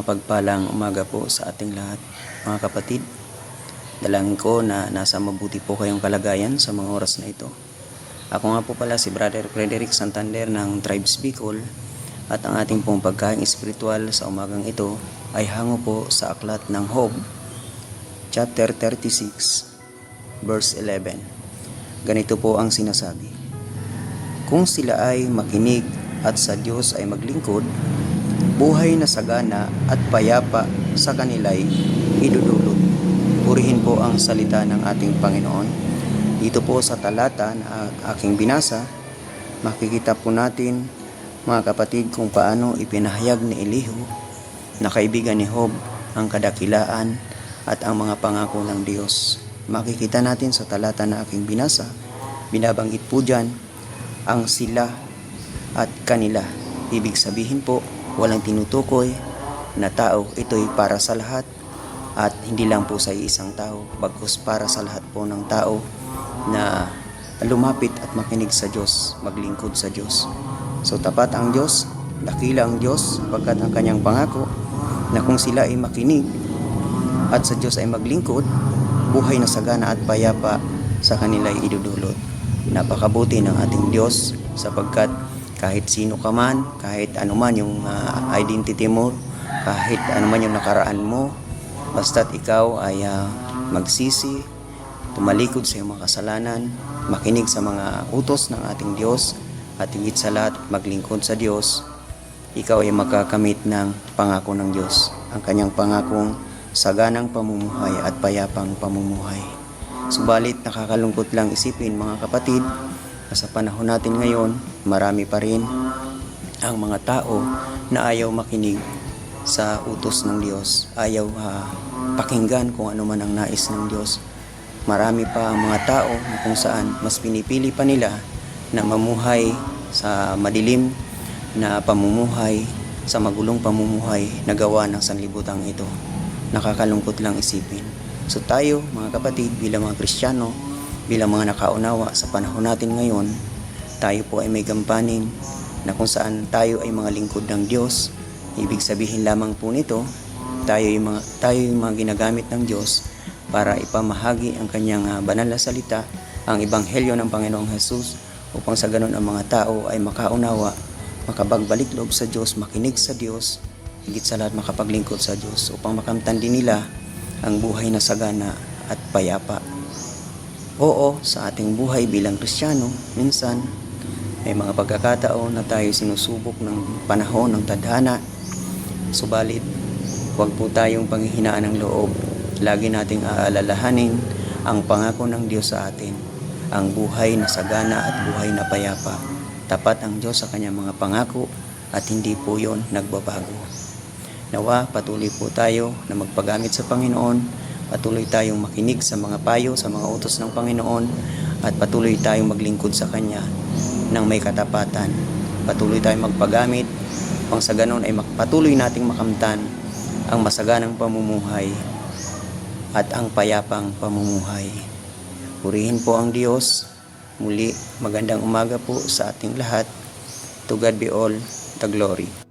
mapagpalang umaga po sa ating lahat, mga kapatid. Dalangin ko na nasa mabuti po kayong kalagayan sa mga oras na ito. Ako nga po pala si Brother Frederick Santander ng Tribes Bicol, at ang ating pong pagkain espiritual sa umagang ito ay hango po sa aklat ng Job, chapter 36, verse 11. Ganito po ang sinasabi: kung sila ay makinig at sa Diyos ay maglingkod, buhay na sagana at payapa sa kanila'y idudulot. Purihin po ang salita ng ating Panginoon. Dito po sa talata na aking binasa, makikita po natin, mga kapatid, kung paano ipinahayag ni Elihu na kaibigan ni Job ang kadakilaan at ang mga pangako ng Diyos. Makikita natin sa talata na aking binasa, binabanggit po dyan ang sila at kanila. Ibig sabihin po, walang tinutukoy na tao, ito'y para sa lahat at hindi lang po sa isang tao, bagkus para sa lahat po ng tao na lumapit at makinig sa Diyos, maglingkod sa Diyos. So tapat ang Diyos, dakila ang Diyos, sapagkat ang kanyang pangako na kung sila ay makinig at sa Diyos ay maglingkod, buhay na sagana at payapa sa kanila ay idudulot. Napakabuti ng ating Diyos, sapagkat kahit sino ka man, kahit anuman yung identity mo, kahit anuman yung nakaraan mo, basta't ikaw ay magsisi, tumalikod sa iyong mga kasalanan, makinig sa mga utos ng ating Diyos, at higit sa lahat maglingkod sa Diyos, ikaw ay makakamit ng pangako ng Diyos, ang kanyang pangakong saganang pamumuhay at payapang pamumuhay. Subalit nakakalungkot lang isipin, mga kapatid, na sa panahon natin ngayon, marami pa rin ang mga tao na ayaw makinig sa utos ng Diyos, ayaw pakinggan kung ano man ang nais ng Diyos. Marami pa ang mga tao na kung saan mas pinipili pa nila na mamuhay sa madilim na pamumuhay, sa magulong pamumuhay na gawa ng sanlibutan ito. Nakakalungkot lang isipin. So tayo, mga kapatid, bilang mga Kristiyano, bilang mga nakaunawa sa panahon natin ngayon, tayo po ay may gampanin na kung saan tayo ay mga lingkod ng Diyos. Ibig sabihin lamang po nito, tayo yung mga ginagamit ng Diyos para ipamahagi ang kanyang banal na salita, ang ebanghelyo ng Panginoong Jesus, upang sa ganun ang mga tao ay makaunawa, makabagbalik loob sa Diyos, makinig sa Diyos, higit sa lahat makapaglingkod sa Diyos, upang makamtan din nila ang buhay na sagana at payapa. Oo, sa ating buhay bilang Kristiyano, minsan may mga pagkakataon na tayo sinusubok ng panahon ng tadhana. Subalit, huwag po tayong panghihinaan ng loob. Lagi nating aalalahanin ang pangako ng Diyos sa atin, ang buhay na sagana at buhay na payapa. Tapat ang Diyos sa kanyang mga pangako at hindi po yon nagbabago. Nawa, patuloy po tayo na magpagamit sa Panginoon, patuloy tayong makinig sa mga payo, sa mga utos ng Panginoon, at patuloy tayong maglingkod sa Kanya ng may katapatan. Patuloy tayong magpagamit upang sa ganon ay patuloy nating makamtan ang masaganang pamumuhay at ang payapang pamumuhay. Purihin po ang Diyos. Muli, magandang umaga po sa ating lahat. To God be all the glory.